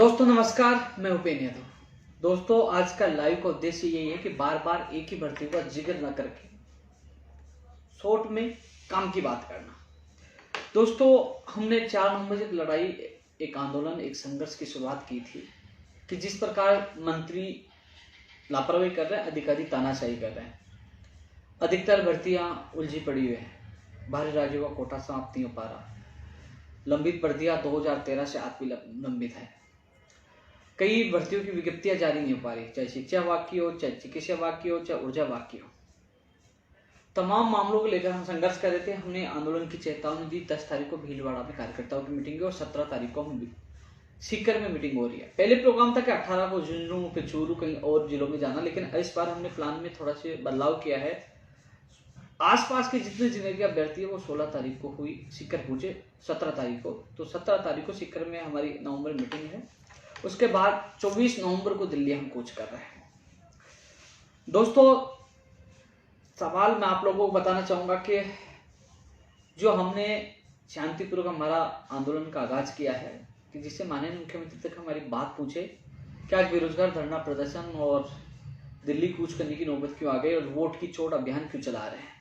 दोस्तों नमस्कार, मैं उपेंद्र यादव। दोस्तों आज का लाइव का उद्देश्य यही है कि बार बार एक ही भर्ती का जिक्र न करके शॉर्ट में काम की बात करना। दोस्तों हमने 4 नवंबर से लड़ाई, एक आंदोलन, एक संघर्ष की शुरुआत की थी कि जिस प्रकार मंत्री लापरवाही कर रहे हैं, अधिकारी तानाशाही कर रहे हैं, अधिकतर भर्तियां उलझी पड़ी हुई है, बाहरी राज्यों का कोटा समाप्त नहीं हो पा रहा, लंबित भर्तियां 2013 से आज भी लंबित है, कई भर्तियों की विज्ञप्तियां जारी नहीं हो पा रही, चाहे शिक्षा विभाग की हो, चाहे चिकित्सा विभाग की हो, चाहे ऊर्जा विभाग की हो। तमाम मामलों को लेकर हम संघर्ष कर रहे थे। हमने आंदोलन की चेतावनी दी। 10 तारीख को भीलवाड़ा में कार्यकर्ताओं की मीटिंग है और 17 तारीख को हम सीकर में मीटिंग हो रही है। पहले प्रोग्राम था कि 18 को झुंझुनू, पिछोरू, कहीं और जिलों में जाना, लेकिन इस बार हमने प्लान में थोड़ा सा बदलाव किया है। आसपास के जितने जिले के अभ्यर्थी है वो 16 तारीख को हुई, सीकर पहुंचे 17 तारीख को। तो 17 तारीख को सीकर में हमारी नवंबर मीटिंग है। उसके बाद 24 नवंबर को दिल्ली हम कूच कर रहे हैं। दोस्तों सवाल मैं आप लोगों को बताना चाहूंगा कि जो हमने शांतिपूर्वक हमारा आंदोलन का आगाज किया है, कि जिससे माननीय मुख्यमंत्री तक हमारी बात पूछे कि आज बेरोजगार धरना प्रदर्शन और दिल्ली कूच करने की नौबत क्यों आ गई और वोट की चोट अभियान क्यों चला रहे हैं।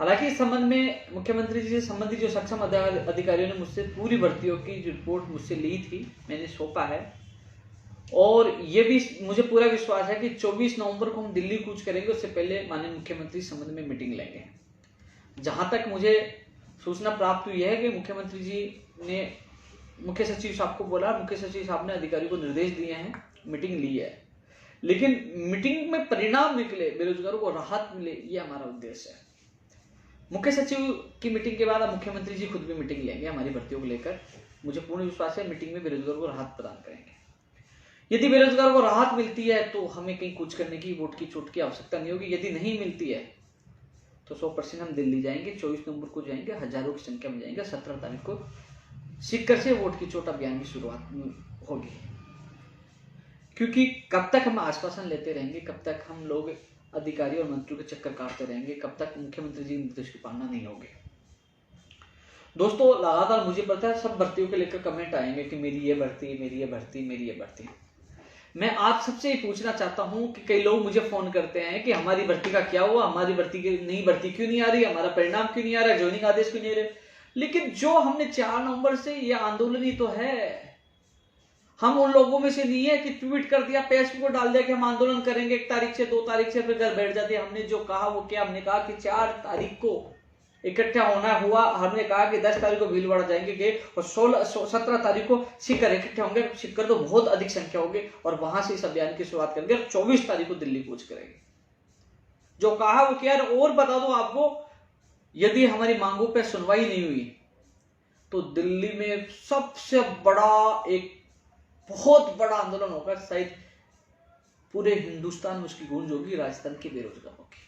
हालांकि इस संबंध में मुख्यमंत्री जी से संबंधित जो सक्षम अधिकारियों ने मुझसे पूरी भर्तियों की जो रिपोर्ट मुझसे ली थी, मैंने सौंपा है, और ये भी मुझे पूरा विश्वास है कि 24 नवंबर को हम दिल्ली कूच करेंगे। उससे पहले माननीय मुख्यमंत्री इस संबंध में मीटिंग लेंगे। जहां तक मुझे सूचना प्राप्त हुई है कि मुख्यमंत्री जी ने मुख्य सचिव साहब को बोला, मुख्य सचिव साहब ने अधिकारियों को निर्देश दिए हैं, मीटिंग ली है, लेकिन मीटिंग में परिणाम निकले, बेरोजगारों को राहत मिले, ये हमारा उद्देश्य है। मुख्य सचिव की मीटिंग के बाद अब मुख्यमंत्री जी खुद भी मीटिंग लेंगे हमारी भर्तियों को लेकर। मुझे पूर्ण विश्वास है मीटिंग में बेरोजगारों को राहत प्रदान करेंगे। यदि बेरोजगारों को राहत मिलती है तो हमें कहीं कुछ करने की, वोट की चोट की आवश्यकता नहीं होगी। यदि नहीं मिलती है तो 100% हम दिल्ली जाएंगे, 24 नवंबर को जाएंगे, हजारों की संख्या में जाएंगे। 17 तारीख को सीकर से वोट की चोट अभियान की शुरुआत होगी। क्योंकि कब तक हम आश्वासन लेते रहेंगे, कब तक हम लोग अधिकारी और मंत्रियों के चक्कर काटते रहेंगे, कब तक मुख्यमंत्री जी निर्देश की पालना नहीं होगी। दोस्तों लगातार मुझे पता है सब भर्तियों के लेकर कमेंट आएंगे कि मेरी ये भर्ती, मेरी ये भर्ती, मेरी ये भर्ती। मैं आप सबसे ही पूछना चाहता हूं कि कई लोग मुझे फोन करते हैं कि हमारी भर्ती का क्या हुआ, हमारी भर्ती की नई भर्ती क्यों नहीं आ रही, हमारा परिणाम क्यों नहीं आ रहा, ज्वाइनिंग आदेश क्यों नहीं आ रहे। लेकिन जो हमने 4 नवंबर से ये आंदोलन ही तो है। हम उन लोगों में से नहीं है कि ट्वीट कर दिया, फेसबुक पर डाल दिया कि हम आंदोलन करेंगे 1 तारीख से, 2 तारीख से, फिर घर बैठ जाते। हमने जो कहा वो क्या, हमने कहा कि 4 तारीख को इकट्ठा होना हुआ। हमने कहा कि 10 तारीख को भीलवाड़ा जाएंगे और 17 तारीख को सीकर इकट्ठे होंगे। सीकर तो बहुत अधिक संख्या होगी और वहां से इस अभियान की शुरुआत करेंगे। 24 तारीख को दिल्ली कूच करेंगे। जो कहा वो क्या। और बता दो आपको, यदि हमारी मांगों पर सुनवाई नहीं हुई तो दिल्ली में सबसे बड़ा, एक बहुत बड़ा आंदोलन होगा। शायद पूरे हिंदुस्तान में उसकी गूंज होगी। राजस्थान के बेरोजगारों की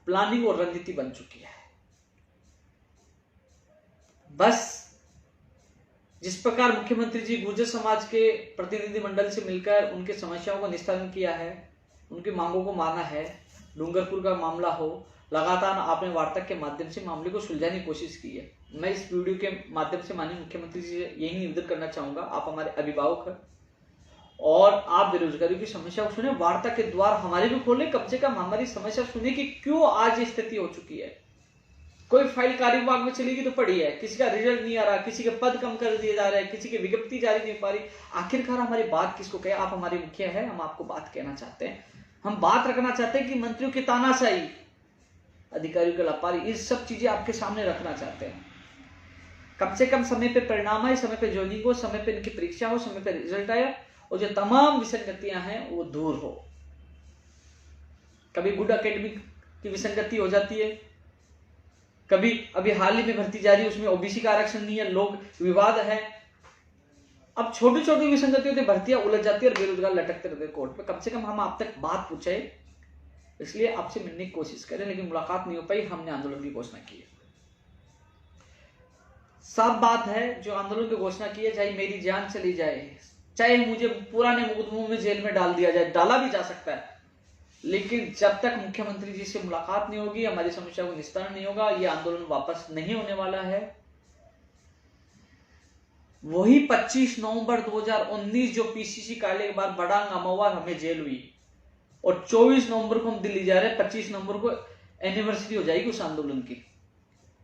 प्लानिंग और रणनीति बन चुकी है। बस जिस प्रकार मुख्यमंत्री जी गुर्जर समाज के प्रतिनिधि मंडल से मिलकर उनकी समस्याओं का निस्तारण किया है, उनकी मांगों को माना है, डूंगरपुर का मामला हो, लगातार आपने वार्ता के माध्यम से मामले को सुलझाने की कोशिश की है। मैं इस वीडियो के माध्यम से माननीय मुख्यमंत्री जी से यही निवेदन करना चाहूंगा, आप हमारे अभिभावक हैं और आप बेरोजगारी की समस्या को सुने, वार्ता के द्वार हमारे भी खोले, कम से कम हमारी समस्या सुने कि क्यों आज ये स्थिति हो चुकी है। कोई फाइल कार्य विभाग में चलेगी तो पड़ी है, किसी का रिजल्ट नहीं आ रहा, किसी के पद कम कर दिए जा रहे हैं, किसी की विज्ञप्ति जारी नहीं हो पा रही। आखिरकार हमारी बात किसको कहे। आप हमारे मुखिया है, हम आपको बात कहना चाहते हैं। हम बात रखना चाहते हैं कि मंत्रियों की तानाशाही, अधिकारियों की लापरवाही, ये सब चीजें आपके सामने रखना चाहते हैं। कम से कम समय पे परिणाम आए, समय पे ज्वाइनिंग हो, समय पे इनकी परीक्षा हो, समय पे रिजल्ट आया और जो तमाम विसंगतियां हैं वो दूर हो। कभी गुड एकेडमिक की विसंगति हो जाती है, कभी अभी हाल ही में भर्ती जारी, उसमें ओबीसी का आरक्षण नहीं है, लोग विवाद है। अब छोटी छोटी विसंगतियों से भर्तियां उलझ जाती है और बेरोजगार लटकते रहते कोर्ट पे। कम से कम हम आप तक बात पूछे, इसलिए आपसे मिलने की कोशिश करें, लेकिन मुलाकात नहीं हो पाई। हमने आंदोलन की घोषणा की है। सब बात है, जो आंदोलन की घोषणा की है, चाहे मेरी जान चली जाए, चाहे मुझे पुराने मुकदमों में जेल में डाल दिया जाए, डाला भी जा सकता है, लेकिन जब तक मुख्यमंत्री जी से मुलाकात नहीं होगी, हमारी समस्या को निस्तारण नहीं होगा, ये आंदोलन वापस नहीं होने वाला है। वही 25 नवंबर 2019 जो पीसीसी काले के बाद बड़ा हंगामा हुआ, हमें जेल हुई, और 24 नवंबर को हम दिल्ली जा रहे हैं, 25 नवंबर को एनिवर्सरी हो जाएगी उस आंदोलन की।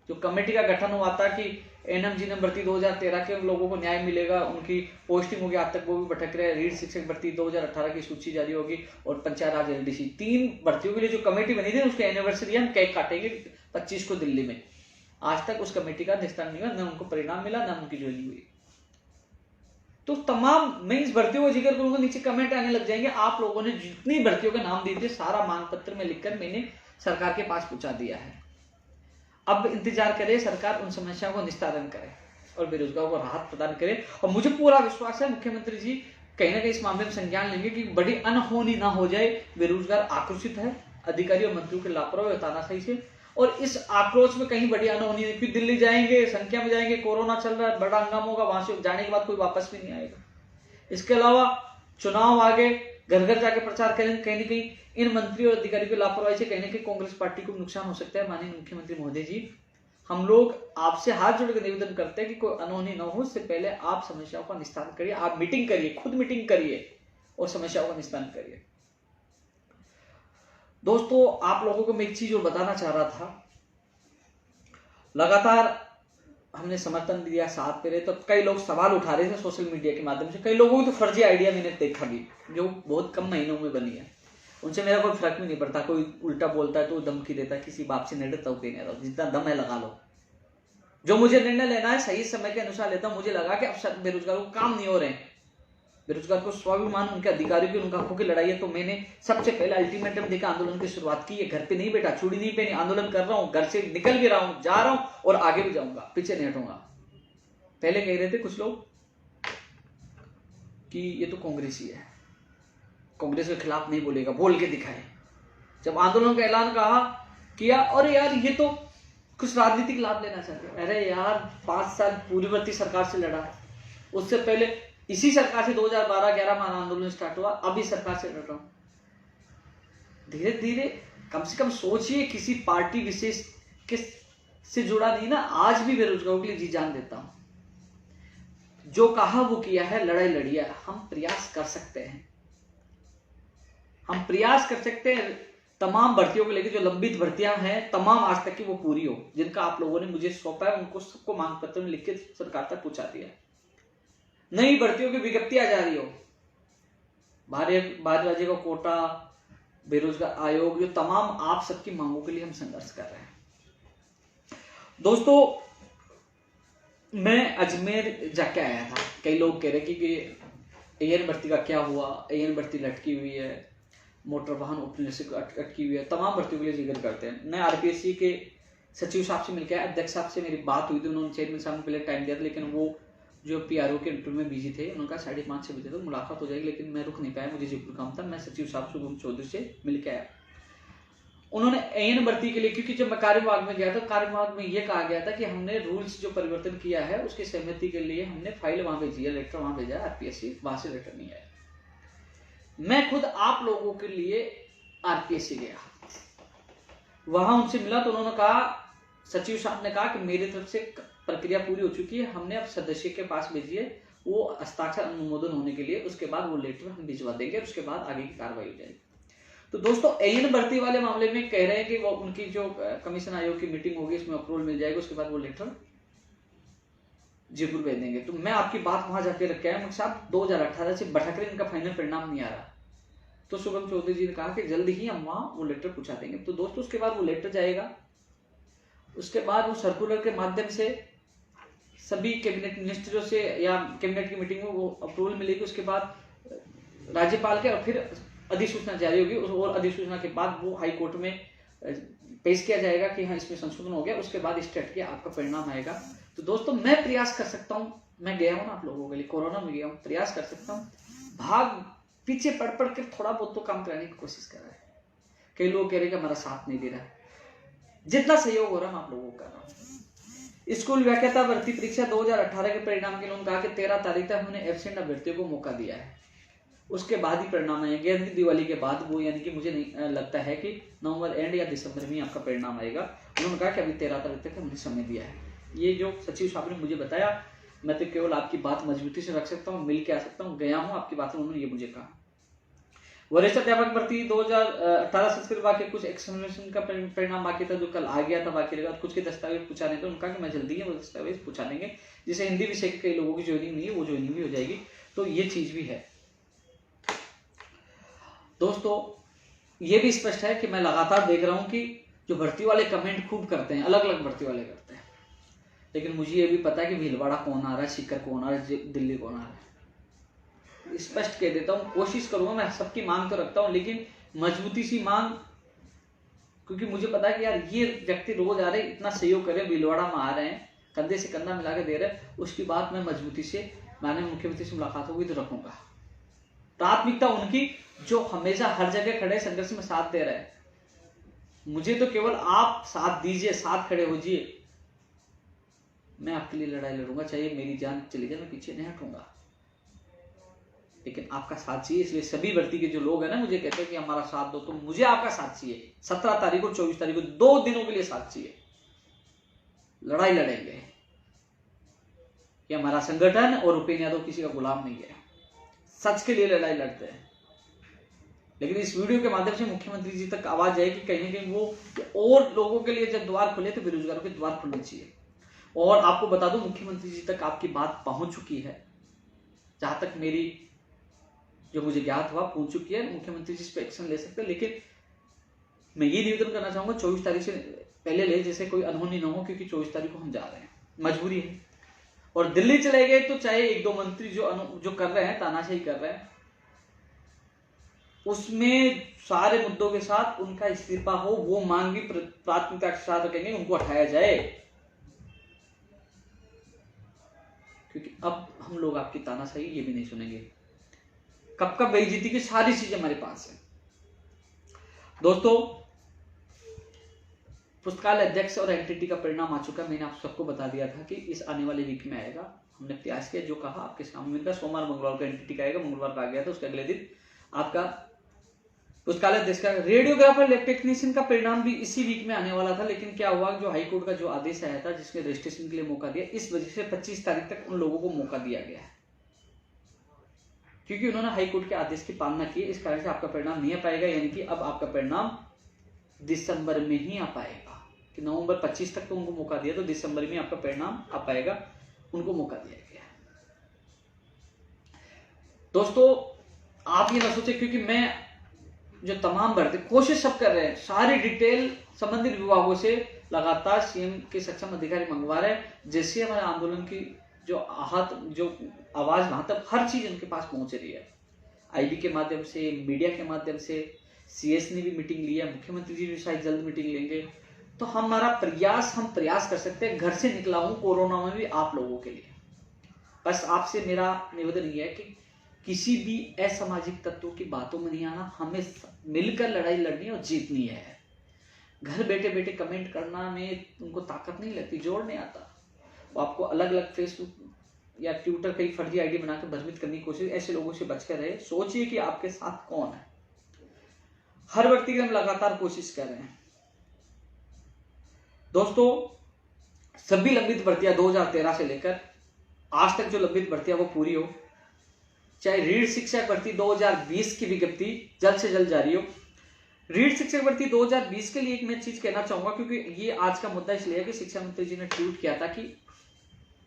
जो कमेटी का गठन हुआ था कि एनएमजी ने भर्ती 2013 के लोगों को न्याय मिलेगा, उनकी पोस्टिंग होगी, आज तक वो भी भटक रहे हैं। रीढ़ शिक्षक भर्ती 2018 की सूची जारी होगी, और पंचायत राज एलडीसी, 3 भर्तियों के लिए जो कमेटी बनी थी उसकी एनिवर्सरी हम केक काटेंगे 25 को दिल्ली में। आज तक उस कमेटी का निस्तारण नहीं हुआ, न उनको परिणाम मिला, न उनकी ज्वाइनिंग हुई। तो तमाम, मैं इस भर्तियों को जिक्र करूंगा, नीचे कमेंट आने लग जाएंगे। आप लोगों ने जितनी भर्तियों के नाम दिए थे सारा मांग पत्र में लिखकर मैंने सरकार के पास पहुंचा दिया है। अब इंतजार करे सरकार उन समस्याओं को निस्तारण करे और बेरोजगारों को राहत प्रदान करे। और मुझे पूरा विश्वास है मुख्यमंत्री जी कहीं ना कहीं इस मामले में संज्ञान लेंगे कि बड़ी अनहोनी ना हो जाए। बेरोजगार आक्रोशित है अधिकारी और मंत्रियों के लापरवाही और तानाशाही से, और इस आक्रोश में कहीं बड़ी अनहोनी नहीं, फिर दिल्ली जाएंगे, संख्या में जाएंगे, कोरोना चल रहा है, बड़ा हंगामा होगा, वहां से जाने के बाद कोई वापस भी नहीं आएगा। इसके अलावा चुनाव आगे, घर घर जाके प्रचार करेंगे, कहीं ना कहीं इन मंत्री और अधिकारियों की लापरवाही से कहीं ना कहीं कांग्रेस पार्टी को नुकसान हो सकता है। माननीय मुख्यमंत्री महोदय जी, हम लोग आपसे हाथ जोड़कर निवेदन करते हैं कि कोई अनहोनी न हो, इससे पहले आप समस्याओं का निस्तारण करिए। आप मीटिंग करिए, खुद मीटिंग करिए और समस्याओं का निस्तारण करिए। दोस्तों, आप लोगों को मैं एक चीज और बताना चाह रहा था। लगातार हमने समर्थन दिया, साथ पे रहे, तो कई लोग सवाल उठा रहे थे सोशल मीडिया के माध्यम से। कई लोगों की तो फर्जी आइडिया मैंने देखा भी, जो बहुत कम महीनों में बनी है। उनसे मेरा कोई फर्क भी नहीं पड़ता। कोई उल्टा बोलता है तो धमकी देता है, किसी बाप से नहीं डरता हूं, नहीं रहा, जितना दम है लगा लो। जो मुझे निर्णय लेना है सही समय के अनुसार लेता हूं। मुझे लगा कि अब बेरोजगारों को काम नहीं हो रहे हैं, बेरोजगार को स्वाभिमान, उनके अधिकारियों की, उनका हकों की लड़ाई है, तो मैंने सबसे पहले अल्टीमेटम देकर आंदोलन की शुरुआत की है। घर पे नहीं बैठा, चूड़ी नहीं पहनी, आंदोलन कर रहा हूं, घर से निकल भी रहा हूं, जा रहा हूं और आगे भी जाऊंगा, पीछे नहीं हटूंगा। पहले कह रहे थे कुछ लोग कि ये तो कांग्रेसी है, कांग्रेस के खिलाफ नहीं बोलेगा, बोल के दिखाए। जब आंदोलन का ऐलान कहा किया, और यार ये तो कुछ राजनीतिक लाभ लेना चाहते हैं। अरे यार, 5 साल पूर्ववर्ती सरकार से लड़ा, उससे पहले इसी सरकार से 2012-11 में आंदोलन स्टार्ट हुआ, अभी सरकार से लड़ रहा हूं। धीरे धीरे कम से कम सोचिए, किसी पार्टी विशेष के से जुड़ा नहीं ना। आज भी बेरोजगारों के लिए जी जान देता हूं। जो कहा वो किया है, लड़ाई लड़ी है। हम प्रयास कर सकते हैं, हम प्रयास कर सकते हैं तमाम भर्तियों को लेकर, जो लंबित भर्तियां हैं तमाम आज तक की, वो पूरी हो। जिनका आप लोगों ने मुझे सौंपा है उनको सबको मांग पत्र में लिख के सरकार तक पहुंचा दिया। नई भर्तियों की विज्ञप्तियां जारी हो, बाहरी राज्य का कोटा, बेरोजगार आयोग, जो तमाम आप सबकी मांगों के लिए हम संघर्ष कर रहे हैं। दोस्तों, मैं अजमेर जाके आया था। कई लोग कह रहे कि एएन भर्ती का क्या हुआ, एएन भर्ती लटकी हुई है, मोटर वाहन उपनिरीक्षक अटकी हुई है, तमाम भर्तियों के लिए जिक्र करते हैं। मैं आरपीएससी के सचिव साहब से मिलकर, अध्यक्ष साहब से मेरी बात हुई थी, उन्होंने चेयरमैन साहब को पहले टाइम दिया था, लेकिन वो जो पीआरओ के इंटरव्यू में बिजी थे, उनका 5:30 बजे तक मुलाकात हो जाएगी, लेकिन मैं रुक नहीं पाया, मुझे जयपुर काम था। मैं सचिव साहब शुभम चौधरी से मिल के आया। उन्होंने एएन भर्ती के लिए, क्योंकि जब मैं कार्य विभाग में गया था, कार्य विभाग में यह कहा गया था कि हमने रूल्स जो परिवर्तन किया है उसकी सहमति के लिए हमने फाइल वहां भेजी है, लेटर वहां भेजा है, आरपीएससी वहां से लेटर नहीं आया। मैं खुद आप लोगों के लिए आरपीएससी गया, वहां उनसे मिला, तो उन्होंने कहा, सचिव साहब ने कहा कि मेरी तरफ से प्रक्रिया पूरी हो चुकी है, हमने अब सदस्य के पास भेजी है, वो हस्ताक्षर अनुमोदन होने के लिए, उसके बाद वो लेटर हम भिजवा देंगे, उसके बाद आगे की कार्रवाई हो जाएगी। तो दोस्तों, एएन भर्ती वाले मामले में कह रहे हैं कि वो उनकी जो कमीशन आयोग की मीटिंग होगी उसमें अप्रूवल मिल जाएगा, उसके बाद वो लेटर जयपुर भेज देंगे। तो मैं आपकी बात वहां जाके रख के आया, साहब 2018 से भटक रहे, इनका फाइनल परिणाम नहीं आ रहा। तो शुभम चौधरी जी ने कहा कि जल्द ही हम वहां वो लेटर पहुंचा देंगे। तो दोस्तों, उसके बाद वो लेटर जाएगा, उसके बाद वो सर्कुलर के माध्यम से सभी कैबिनेट मिनिस्टरों से या कैबिनेट की मीटिंग में वो अप्रूवल मिलेगी, उसके बाद राज्यपाल के, और फिर अधिसूचना जारी होगी, और अधिसूचना के बाद वो हाई कोर्ट में पेश किया जाएगा कि हाँ इसमें संशोधन हो गया, उसके बाद स्टेट के आपका परिणाम आएगा। तो दोस्तों, मैं प्रयास कर सकता हूँ, मैं गया हूँ ना आप लोगों के लिए, कोरोना में गया हूँ, प्रयास कर सकता हूँ, भाग पीछे पढ़ के थोड़ा बहुत तो काम कराने की कोशिश कर रहा है। कई लोग कह रहे हैं कि हमारा साथ नहीं दे रहा है, जितना सहयोग हो रहा है मैं आप लोगों को कर रहा हूँ। स्कूल व्याख्याता भर्ती परीक्षा 2018 के परिणाम के लिए उन्होंने कहा कि 13 तारीख तक हमने एब्सेंट अभ्यर्थियों को मौका दिया है, उसके बाद ही परिणाम आएंगे, यानी दिवाली के बाद वो, यानी कि मुझे नहीं लगता है कि नवंबर एंड या दिसंबर में आपका परिणाम आएगा। उन्होंने कहा कि अभी 13 तारीख तक हमने समय दिया है। ये जो सचिव साहब ने मुझे बताया, मैं तो केवल आपकी बात मजबूती से रख सकता हूँ, मिल के आ सकता हूँ, गया हूँ आपकी बात में, उन्होंने ये मुझे कहा। वरिष्ठ अध्यापक भर्ती 2018 संस्कृत विभाग के कुछ एक्सप्लेनेशन का परिणाम बाकी था, जो कल आ गया था, बाकी रहेगा। कुछ के दस्तावेज पूछा नहीं था, उनका कि मैं जल्दी है वो दस्तावेज पूछा देंगे, जिसे हिंदी विषय के कई लोगों की ज्वाइनिंग नहीं है, वो ज्वाइनिंग भी हो जाएगी। तो ये चीज भी है दोस्तों। ये भी स्पष्ट है कि मैं लगातार देख रहा हूं कि जो भर्ती वाले कमेंट खूब करते हैं, अलग अलग भर्ती वाले करते हैं, लेकिन मुझे ये भी पता है कि भीलवाड़ा कौन आ रहा है, सीकर कौन आ रहा है, दिल्ली कौन आ रहा है। स्पष्ट कह देता हूं, कोशिश करूंगा, मैं सबकी मांग तो रखता हूं, लेकिन मजबूती सी मांग, क्योंकि मुझे पता है कि यार ये व्यक्ति रोज आ रहे, इतना सहयोग कर रहे, भीलवाड़ा में आ रहे हैं, कंधे से कंधा मिला के दे रहे हैं, उसकी बात मैं मजबूती से, मैंने मुख्यमंत्री से मुलाकात होगी तो रखूंगा। प्राथमिकता उनकी जो हमेशा हर जगह खड़े संघर्ष में साथ दे रहे हैं। मुझे तो केवल आप साथ दीजिए, साथ खड़े हो जाइए, मैं आपके लिए लड़ाई लड़ूंगा, चाहे मेरी जान चली जाए, मैं पीछे नहीं हटूंगा, लेकिन आपका साथ चाहिए। इसलिए सभी भर्ती के जो लोग हैं ना, मुझे कहते हैं कि हमारा साथ दो, तो मुझे आपका साथ चाहिए। 17 तारीख को 24 तारीख को 2 दिनों के लिए साथ चाहिए, लड़ाई लड़ेंगे। ये हमारा संगठन और उपेंद्र यादव किसी का गुलाम नहीं है, सच के लिए लड़ाई लड़ते हैं। लेकिन इस वीडियो के माध्यम से मुख्यमंत्री जी तक आवाज जाए कि कहीं ना कहीं वो और लोगों के लिए जब द्वार खुले तो बेरोजगारों के द्वार खुलने चाहिए। और आपको बता दूं, मुख्यमंत्री जी तक आपकी बात पहुंच चुकी है, जहां तक मेरी जो मुझे ज्ञात हुआ पहुंच चुकी है। मुख्यमंत्री जी इस पर एक्शन ले सकते हैं, लेकिन मैं ये निवेदन करना चाहूंगा 24 तारीख से पहले ले, जैसे कोई अनहोनी ना हो, क्योंकि 24 तारीख को हम जा रहे हैं, मजबूरी है। और दिल्ली चले गए तो चाहे 1-2 मंत्री जो कर रहे हैं, तानाशाही कर रहे हैं, उसमें सारे मुद्दों के साथ उनका इस्तीफा हो, वो मांग भी प्राथमिकता के साथ रखेंगे, उनको हटाया जाए। क्योंकि अब हम लोग आपकी तानाशाही ये भी नहीं सुनेंगे। कब कब बेइज्जती की सारी चीजें हमारे पास है। दोस्तों, पुस्तकालय अध्यक्ष और एनटीटी का परिणाम आ चुका है। मैंने आप सबको बता दिया था कि इस आने वाले वीक में आएगा। हमने प्रयास किया, जो कहा आपके सामने मिलकर सोमवार मंगलवार को एनटीटी का आएगा। मंगलवार का आ गया था, उसके अगले दिन आपका पुस्तकालय अध्यक्ष का, रेडियोग्राफर लैब टेक्नीशियन का परिणाम भी इसी वीक में आने वाला था। लेकिन क्या हुआ, जो हाईकोर्ट का जो आदेश आया था जिसने रजिस्ट्रेशन के लिए मौका दिया, इस वजह से 25 तारीख तक उन लोगों को मौका दिया गया है, क्योंकि उन्होंने हाईकोर्ट के आदेश की पालना की। इस कारण से आपका परिणाम नहीं आ पाएगा, यानी कि अब आपका परिणाम दिसंबर में ही आ पाएगा। कि नवंबर 25 तक तो उनको मौका दिया, तो दिसंबर में आपका परिणाम आ पाएगा, उनको मौका दिया गया। दोस्तों, आप ये ना सोचे, क्योंकि मैं जो तमाम भर्ती कोशिश सब कर रहे हैं, सारी डिटेल संबंधित विभागों से लगातार सीएम के सक्षम अधिकारी मंगवा रहे हैं, जैसे हमारे आंदोलन की जो आहत, जो आवाज वहां तक हर चीज उनके पास पहुंच रही है। आईबी के माध्यम से, मीडिया के माध्यम से, सीएस ने भी मीटिंग ली है, मुख्यमंत्री जी भी शायद जल्द मीटिंग लेंगे। तो हमारा प्रयास, हम प्रयास कर सकते हैं। घर से निकला हूं कोरोना में भी आप लोगों के लिए। बस आपसे मेरा निवेदन यह है कि किसी भी असामाजिक तत्वों की बातों में नहीं आना, हमें मिलकर लड़ाई लड़नी और जीतनी है। घर बैठे बैठे कमेंट करना में उनको ताकत नहीं लगती, जोर नहीं आता। वो आपको अलग अलग फेसबुक या ट्विटर कई फर्जी आईडी बनाकर भ्रमित करने की कोशिश, ऐसे लोगों से बचकर रहे। सोचिए कि आपके साथ कौन है। हर व्यक्ति की हम लगातार कोशिश कर रहे हैं। दोस्तों, सभी लंबित भर्तियां 2013 से लेकर आज तक जो लंबित भर्तियां वो पूरी हो। चाहे रीढ़ शिक्षक भर्ती 2020 की विज्ञप्ति जल्द से जल्द जारी हो। रीढ़ शिक्षक भर्ती 2020 के लिए एक मैं चीज कहना चाहूंगा, क्योंकि ये आज का मुद्दा इसलिए है कि शिक्षा मंत्री जी ने ट्वीट किया था कि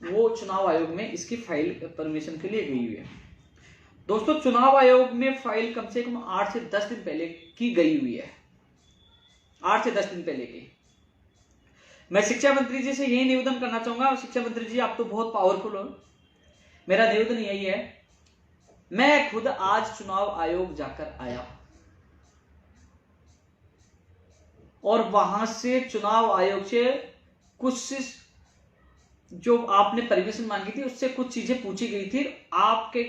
वो चुनाव आयोग में इसकी फाइल परमिशन के लिए गई हुई है। दोस्तों, चुनाव आयोग में फाइल कम से कम 8 से 10 दिन पहले की गई हुई है। 8 से 10 दिन पहले की। मैं शिक्षा मंत्री जी से यही निवेदन करना चाहूंगा, शिक्षा मंत्री जी आप तो बहुत पावरफुल हो, मेरा निवेदन यही है, मैं खुद आज चुनाव आयोग जाकर आया और वहां से चुनाव आयोग से कुछ जो आपने परमिशन मांगी थी उससे कुछ चीजें पूछी गई थी, आपके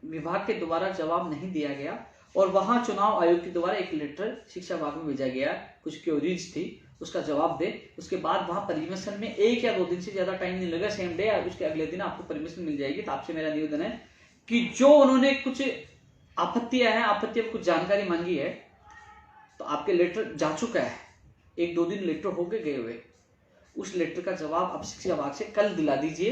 विभाग के द्वारा जवाब नहीं दिया गया और वहां चुनाव आयोग के द्वारा एक लेटर शिक्षा विभाग में भेजा गया, कुछ क्वेरीज थी, उसका जवाब दे। उसके बाद वहां परमिशन में 1 या 2 दिन से ज्यादा टाइम नहीं लगा, सेम डे या उसके अगले दिन आपको परमिशन मिल जाएगी। तो आपसे मेरा निवेदन है कि जो उन्होंने कुछ आपत्तियां हैं, आपत्तियों कुछ जानकारी मांगी है, तो आपके लेटर जा चुका है, 1-2 दिन लेटर होके गए हुए, उस लेटर का जवाब आप शिक्षा विभाग से कल दिला दीजिए।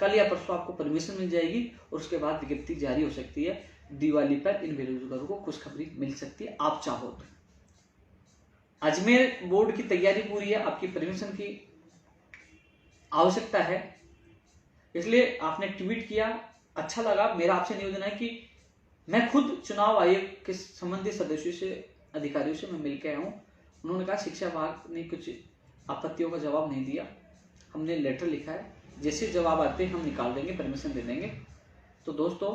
कल या परसों आपको परमिशन मिल जाएगी और उसके बाद विज्ञप्ति जारी हो सकती है। दिवाली पर इन बेरोजगारों को खुशखबरी मिल सकती है, आप चाहो तो। अजमेर बोर्ड की तैयारी पूरी है, आपकी परमिशन की आवश्यकता है, इसलिए आपने ट्वीट किया, अच्छा लगा। मेरा आपसे निवेदन है कि मैं खुद चुनाव आयोग के संबंधित सदस्यों से, अधिकारियों से मैं मिलकर आया हूँ। उन्होंने कहा शिक्षा विभाग ने कुछ आपत्तियों का जवाब नहीं दिया, हमने लेटर लिखा है, जैसे जवाब आते हैं हम निकाल देंगे, परमिशन दे देंगे। तो दोस्तों,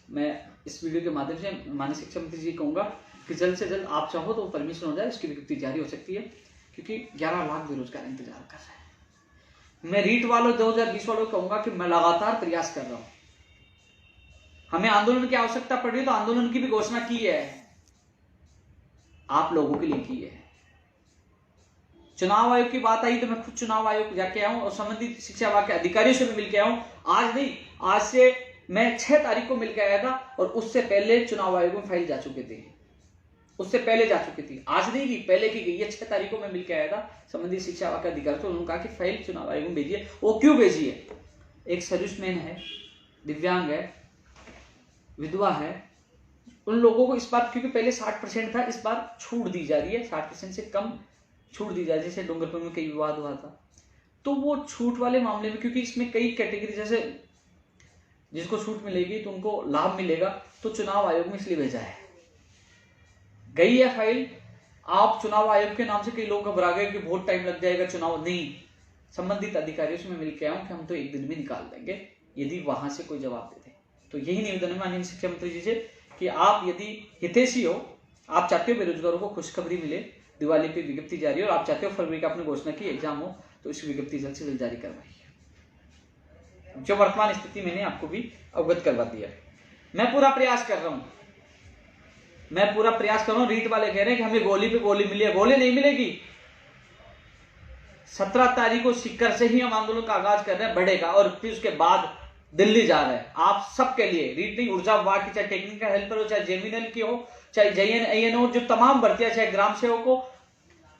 मैं इस वीडियो के माध्यम से माननीय शिक्षा मंत्री जी कहूँगा कि जल्द से जल्द आप चाहो तो परमिशन हो जाए, उसकी विज्ञप्ति जारी हो सकती है, क्योंकि 11 लाख बेरोजगार इंतजार कर रहे हैं। मैं रीट वालों 2020 वालों को कहूँगा कि मैं लगातार प्रयास कर रहा हूँ। हमें आंदोलन की आवश्यकता पड़ रही है तो आंदोलन की भी घोषणा की है, आप लोगों के लिए की है। चुनाव आयोग की बात आई तो मैं खुद चुनाव आयोग जाके आया हूं और संबंधित शिक्षा विभाग के अधिकारियों से भी मिलकर आया हूं। आज नहीं, आज से मैं 6 तारीख को मिलकर आया था और उससे पहले चुनाव आयोग में फाइल जा चुके थे, उससे पहले जा चुकी थी, आज नहीं की, पहले की गई है। 6 तारीख को मैं मिलकर आया था संबंधित शिक्षा विभाग के अधिकारी से, उन्होंने कहा कि फाइल चुनाव आयोग में भेजिए। वो क्यों भेजी है? एक सर्विसमैन है, दिव्यांग है, विधवा है, उन लोगों को इस बार, क्योंकि पहले 60% था, इस बार छूट दी जा रही है, 60% से कम छूट दी जा रही है। जैसे डूंगरपुर में कई विवाद हुआ था, तो वो छूट वाले मामले में, क्योंकि इसमें कई कैटेगरी, जैसे जिसको छूट मिलेगी तो उनको लाभ मिलेगा, तो चुनाव आयोग में इसलिए भेजा है। गई है फाइल, आप चुनाव आयोग के नाम से कई लोग घबरा गए कि बहुत टाइम लग जाएगा चुनाव, नहीं, संबंधित अधिकारियों से मैं मिलकर आया हूं कि हम तो एक दिन में निकाल देंगे, यदि वहां से कोई जवाब देते। तो यही निवेदन है माननीय शिक्षा मंत्री जी से कि आप यदि हितैषी हो, आप चाहते हो बेरोजगारों को खुशखबरी मिले, दिवाली पे विज्ञप्ति जारी हो, और आप चाहते हो फरवरी का आपने घोषणा की एग्जाम हो, तो इस विज्ञप्ति जल्द से जल्द जारी करवाइए। जो वर्तमान स्थिति मैंने आपको भी अवगत करवा दिया है। मैं पूरा प्रयास कर रहा हूं, मैं पूरा प्रयास कर रहा हूं। रीट वाले कह रहे हैं कि हमें गोली पे गोली मिली है, गोली नहीं मिलेगी। 17 तारीख को सीकर से ही हम आंदोलन का आगाज कर रहे हैं, बढ़ेगा, और फिर उसके बाद दिल्ली जा रहे हैं। आप सबके लिए, रीट नहीं, ऊर्जा विभाग की, चाहे टेक्निकल हेल्पर हो, चाहे जेमिनल की हो, चाहे JN हो, जो तमाम भर्तियां, चाहे ग्राम सेवक हो,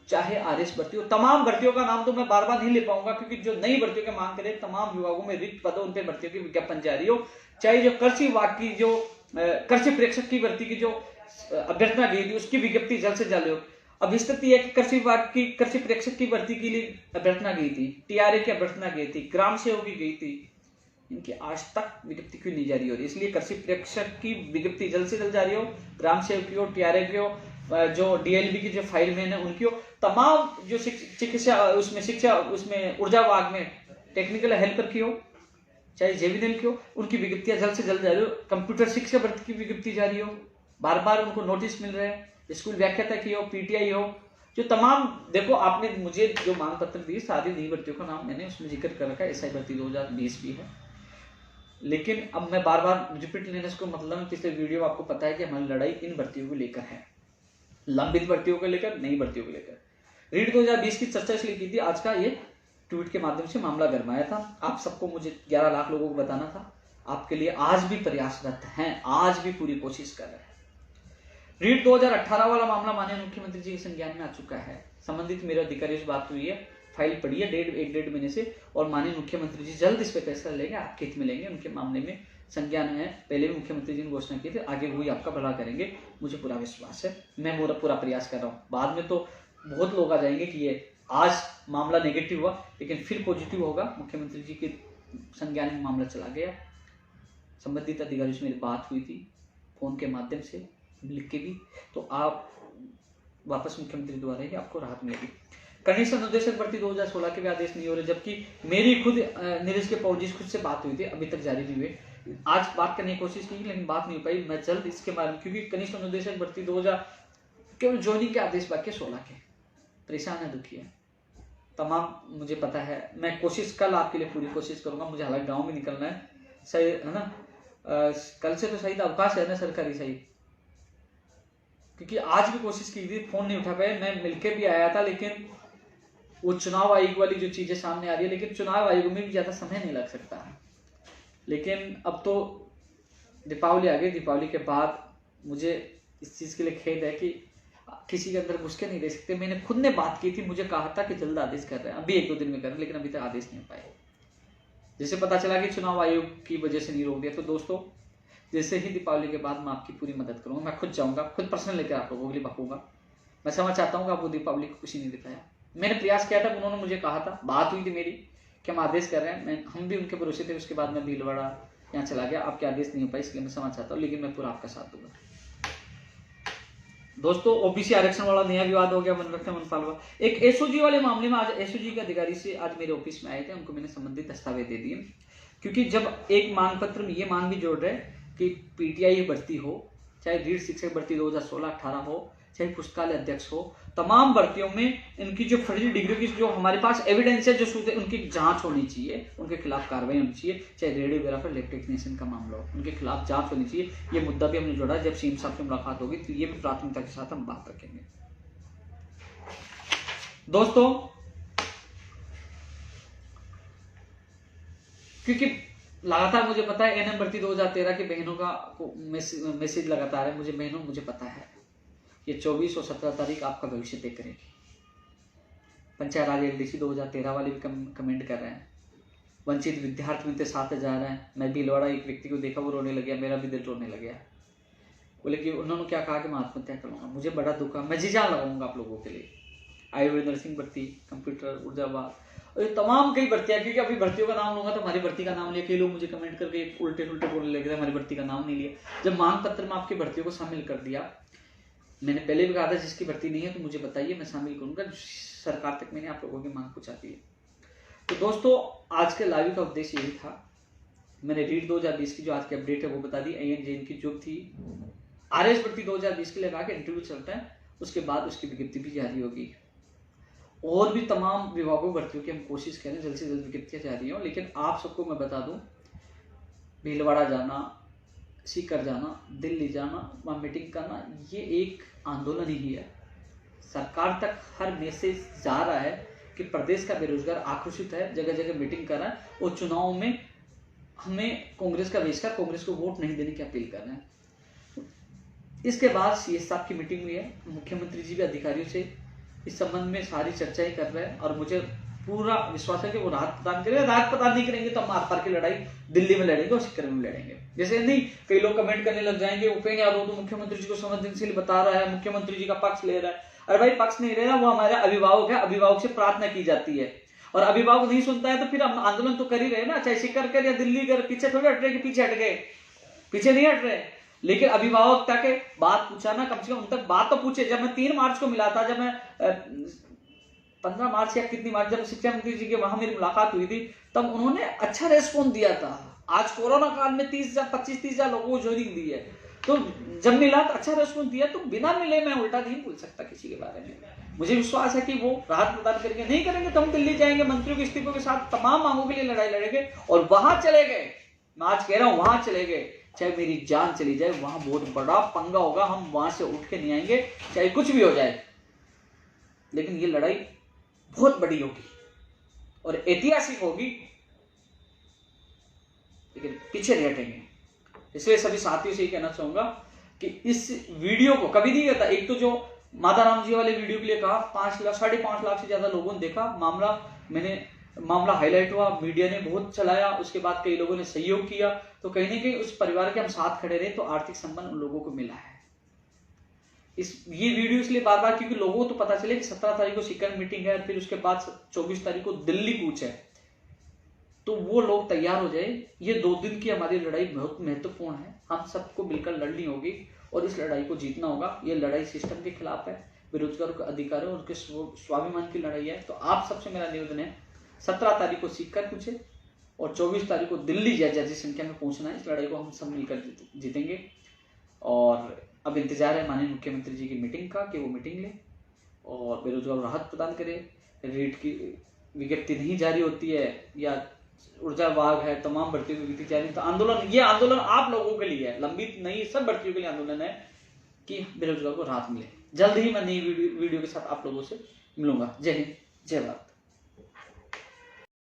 चाहे RS भर्ती हो, तमाम भर्तियों का नाम तो मैं बार बार नहीं ले पाऊंगा, क्योंकि जो नई भर्तियों की मांग करे, तमाम विभागों में रिक्त पदों, उन पे भर्तियों की विज्ञापन जारी हो। चाहे जो कृषि विभाग की, जो कृषि प्रेक्षक की भर्ती की जो अभ्यर्थना गई थी, उसकी विज्ञप्ति जल्द से जल्द हो। अब स्थिति है कि कृषि विभाग की कृषि प्रेक्षक की भर्ती के लिए अभ्यर्थना गई थी, TRA की अभ्यर्थना गई थी, ग्राम सेवक की गई थी, इनकी आज तक विज्ञप्ति क्यों नहीं जारी हो रही? इसलिए कृषि प्रेक्षक की विज्ञप्ति जल्द से जल्द जारी हो, ग्राम सेवक की हो, TRA की हो, जो DLB की जो फाइल मैन है उनकी हो, तमाम जो चिकित्सा उसमें, शिक्षा उसमें, ऊर्जा विभाग में टेक्निकल हेल्पर की हो, चाहे JVNL की हो, उनकी विज्ञप्तियां जल्द से जल्द जारी हो। कंप्यूटर शिक्षा भर्ती की विज्ञप्ति जारी हो, बार बार उनको नोटिस मिल रहे हैं। स्कूल व्याख्याता की हो, PTI हो, जो तमाम, देखो आपने मुझे जो मांग पत्र दी, सारी नई भर्तियों का नाम मैंने उसमें जिक्र कर रखा है, SI भर्ती 2020 भी है। लेकिन अब मैं बार बार रिपीट लेने को मतलब, पिछले वीडियो में आपको पता है कि हमारी लड़ाई इन भर्तियों को लेकर है, लंबित भर्तियों को लेकर, नई भर्तियों को लेकर। रीट 2020 की चर्चा इसलिए की थी, आज का ये ट्वीट के माध्यम से मामला गरमाया था। आप सबको, मुझे 11 लाख लोगों को बताना था, आपके लिए आज भी प्रयासरत हैं, आज भी पूरी कोशिश कर रहे हैं। रीट 2018 वाला मामला माननीय मुख्यमंत्री जी के संज्ञान में आ चुका है। संबंधित मेरे अधिकारियों से बात हुई है, फाइल पड़ी है 1.5 महीने से, और माननीय मुख्यमंत्री जी जल्द इस पे फैसला लेंगे, आपके हित में लेंगे। उनके मामले में संज्ञान है, पहले भी मुख्यमंत्री जी ने घोषणा की थी, आगे हुई आपका भला करेंगे, मुझे पूरा विश्वास है। मैं पूरा प्रयास कर रहा हूँ। बाद में तो बहुत लोग आ जाएंगे कि ये आज मामला नेगेटिव हुआ, लेकिन फिर पॉजिटिव होगा। मुख्यमंत्री जी के संज्ञान में मामला चला गया, संबंधित अधिकारियों से मेरी बात हुई थी, फोन के माध्यम से, लिख के भी, तो आप वापस मुख्यमंत्री द्वारा ही आपको राहत मिलेगी। कनिष्ठ अनुदेशक भर्ती 2016 के भी आदेश नहीं हो रहे, जबकि मेरी खुद नीरज के पौजी खुद से बात हुई थी, अभी तक जारी नहीं हुए। आज बात करने की कोशिश की, लेकिन बात नहीं हो पाई। मैं जल्द इसके बारे में, क्योंकि कनिष्ठ अनुदेशक भर्ती 2000 केवल ज्वाइनिंग के आदेश बाकी 16 के, परेशान है, दुखी है तमाम, मुझे पता है। मैं कोशिश कल आपके लिए पूरी कोशिश करूंगा, मुझे हालांकि गाँव में निकलना है, सही है ना, कल से तो शायद अवकाश है ना सरकारी, सही, क्योंकि आज भी कोशिश की थी, फोन नहीं उठा पाए। मैं मिलके भी आया था, लेकिन वो चुनाव आयोग वाली जो चीजें सामने आ रही है, लेकिन चुनाव आयोग में भी ज्यादा समय नहीं लग सकता है। लेकिन अब तो दीपावली आ गई, दीपावली के बाद मुझे इस चीज के लिए खेद है कि किसी के अंदर घुस के नहीं दे सकते। मैंने खुद ने बात की थी, मुझे कहा था कि जल्द आदेश कर रहे हैं, अभी 1-2 दिन में कर रहे हैं, लेकिन अभी तक आदेश नहीं पाए। जैसे पता चला कि चुनाव आयोग की वजह से नहीं रोक दिया, तो दोस्तों जैसे ही दीपावली के बाद मैं आपकी पूरी मदद करूंगा, मैं खुद जाऊंगा, खुद पर्सनल लेकर आप लोगों के लिए भगूंगा। मैं समझ चाहता हूँ कि आपको दीपावली को खुशी नहीं दिखाया। मैंने प्रयास किया था, उन्होंने मुझे कहा था, बात हुई थी मेरी कि हम आदेश कर रहे हैं, हम भी उनके भरोसे थे। उसके बाद मैं भीलवाड़ा यहाँ चला गया, आपके आदेश नहीं हो पाए, इसलिए मैं समझ चाहता हूँ, लेकिन मैं पूरा आपका साथ दूंगा। दोस्तों ओबीसी आरक्षण वाला नया विवाद हो गया वन रक्षण वनपाल वाला। एक एसओजी वाले मामले में आज एसओजी के अधिकारी से आज मेरे ऑफिस में आए थे, उनको मैंने संबंधित दस्तावेज दे दिए, क्योंकि जब एक मांग पत्र में ये मांग भी जोड़ रहे कि पीटीआई भर्ती हो, चाहे रीढ़ शिक्षक भर्ती 2016-18 हो, चाहे पुस्तकालय अध्यक्ष हो, तमाम भर्तियों में इनकी जो फर्जी डिग्री की जो हमारे पास एविडेंस है, जो सूत्र, उनकी जांच होनी चाहिए, उनके खिलाफ कार्रवाई होनी चाहिए। चाहे रेडियोग्राफर लैब टेक्नीशियन का मामला हो, उनके खिलाफ जांच होनी चाहिए। ये मुद्दा भी हमने जोड़ा। जब सीएम साहब से मुलाकात होगी तो ये भी प्राथमिकता के साथ हम बात रखेंगे। दोस्तों क्योंकि लगातार मुझे पता है एनएम भर्ती 2013 की बहनों का मैसेज लगातार है, मुझे बहनों मुझे पता है ये 24 और 17 तारीख आपका भविष्य तय करेगी। पंचायत राज एलडीसी 2013 वाले भी कमेंट कर रहे हैं। वंचित विद्यार्थी मिलते 7,000 हैं। मैं भीलवाड़ा एक व्यक्ति को देखा, वो रोने लग गया, मेरा भी दिल रोने लग गया। बोले कि उन्होंने क्या कहा कि मैं आत्महत्या करूंगा। मुझे बड़ा दुख है, मैं जी जान लगाऊंगा आप लोगों के लिए। आयुर्वेद नर्सिंग भर्ती, कंप्यूटर, ऊर्जावाद और ये तमाम कई भर्तियां, क्योंकि अभी भर्तियों का नाम लूंगा तो हमारी भर्ती का नाम लिया। कई लोग मुझे कमेंट करके उल्टे बोलने लगे थे, हमारी भर्ती का नाम नहीं लिया। जब मांग पत्र में आपकी भर्तियों को शामिल कर दिया, मैंने पहले भी कहा था जिसकी भर्ती नहीं है तो मुझे बताइए, मैं शामिल करूंगा। सरकार तक मैंने आप लोगों की मांग पहुंचा दी है। तो दोस्तों आज के लाइव का उद्देश्य यही था। मैंने रीट 2020 की जो आज की अपडेट है वो बता दी। ANJN की जो थी RS भर्ती 2020 के लिए लगा के इंटरव्यू चलता है, उसके बाद उसकी विज्ञप्ति भी जारी होगी। और भी तमाम विभागों भर्तियों की हम कोशिश करें जल्द से जल्द विज्ञप्तियां जारी हो। लेकिन आप सबको मैं बता दूं, भीलवाड़ा जाना, सीकर जाना, दिल्ली जाना, वहाँ मीटिंग करना, ये एक आंदोलन ही है। सरकार तक हर मैसेज जा रहा है कि प्रदेश का बेरोजगार आक्रोशित है, जगह जगह मीटिंग कर रहा है और चुनाव में हमें कांग्रेस का बहिष्कार, कांग्रेस को वोट नहीं देने की अपील कर रहे हैं। इसके बाद CS साहब की मीटिंग हुई है, मुख्यमंत्री जी भी अधिकारियों से इस संबंध में सारी चर्चाएं कर रहे हैं और मुझे पूरा विश्वास है कि वो राहत प्रदान करेंगे। राहत प्रदान नहीं करेंगे तो हम आर पार की लड़ाई दिल्ली में लड़ेंगे और सीकर में लड़ेंगे। जैसे नहीं कई लोग कमेंट करने लग जाएंगे, उपेंद्र यादव तो मुख्यमंत्री जी को संवेदनशील बता रहा है, मुख्यमंत्री जी का पक्ष ले रहा है। अरे भाई पक्ष नहीं ले रहा, वो हमारे अभिभावक है, अभिभावक से प्रार्थना की जाती है और अभिभावक नहीं सुनता है तो फिर हम आंदोलन तो कर ही रहे ना, चाहे सीकर कर या दिल्ली कर। पीछे थोड़ी हट रहे कि पीछे हट गए, पीछे नहीं हट रहे। लेकिन अभिभावक तक बात पूछा ना, कम से कम उन तक बात तो पूछे। जब मैं 3 मार्च को मिला था, जब मैं 15 मार्च या कितनी मार्च जब शिक्षा मंत्री जी के वहां मेरी मुलाकात हुई थी, तब उन्होंने अच्छा रेस्पॉन्स दिया था। आज कोरोना काल में 25-30,000 लोगों को ज्वाइनिंग दी है, तो जब मिला तो अच्छा रेस्पॉन्स दिया। तो बिना मिले मैं उल्टा नहीं बोल सकता किसी के बारे में। मुझे विश्वास है कि वो राहत प्रदान करेंगे। नहीं करेंगे तो हम दिल्ली जाएंगे, मंत्रियों के इस्तीफों के साथ तमाम मांगों के लिए लड़ाई लड़ेंगे और वहां चले गए, मैं आज कह रहा हूं वहां चले गए, चाहे मेरी जान चली जाए, वहां बहुत बड़ा पंगा होगा। हम वहां से उठ के नहीं आएंगे, चाहे कुछ भी हो जाए। लेकिन ये लड़ाई बहुत बड़ी होगी और ऐतिहासिक होगी, लेकिन पीछे नहीं हटेंगे। इसलिए सभी साथियों से ही कहना चाहूंगा कि इस वीडियो को कभी नहीं कहता। एक तो जो माता राम जी वाले वीडियो के लिए कहा 5 लाख से ज्यादा लोगों ने देखा, मामला हाईलाइट हुआ, मीडिया ने बहुत चलाया, उसके बाद कई लोगों ने सहयोग किया। तो कहीं ना कहीं उस परिवार के हम साथ खड़े रहे, तो आर्थिक संबंध उन लोगों को मिला है। ये वीडियो इसलिए बार बार क्योंकि लोगों को तो पता चले कि 17 तारीख को सीकर मीटिंग है, फिर उसके बाद 24 तारीख को दिल्ली कूच है, तो वो लोग तैयार हो जाए। ये 2 दिन की हमारी लड़ाई बहुत महत्वपूर्ण है, हम सबको मिलकर लड़नी होगी और इस लड़ाई को जीतना होगा। ये लड़ाई सिस्टम के खिलाफ है, बेरोजगारों के अधिकारों और उनके स्वाभिमान की लड़ाई है। तो आप सबसे मेरा निवेदन है 17 तारीख को सीकर कूच है और 24 तारीख को दिल्ली ज्यादा संख्या में पहुंचना है। इस लड़ाई को हम सब मिलकर जीतेंगे और अब इंतजार है माननीय मुख्यमंत्री जी की मीटिंग का कि वो मीटिंग ले और बेरोजगार राहत प्रदान करे। रीट की विज्ञप्ति नहीं जारी होती है या ऊर्जा विभाग है, तमाम भर्तियों की विज्ञप्ति जारी, तो ये आंदोलन आप लोगों के लिए है, लंबित नहीं, सब भर्तियों के लिए आंदोलन है कि बेरोजगार को राहत मिले। जल्द ही मैं नई वीडियो के साथ आप लोगों से मिलूंगा। जय हिंद, जय भारत।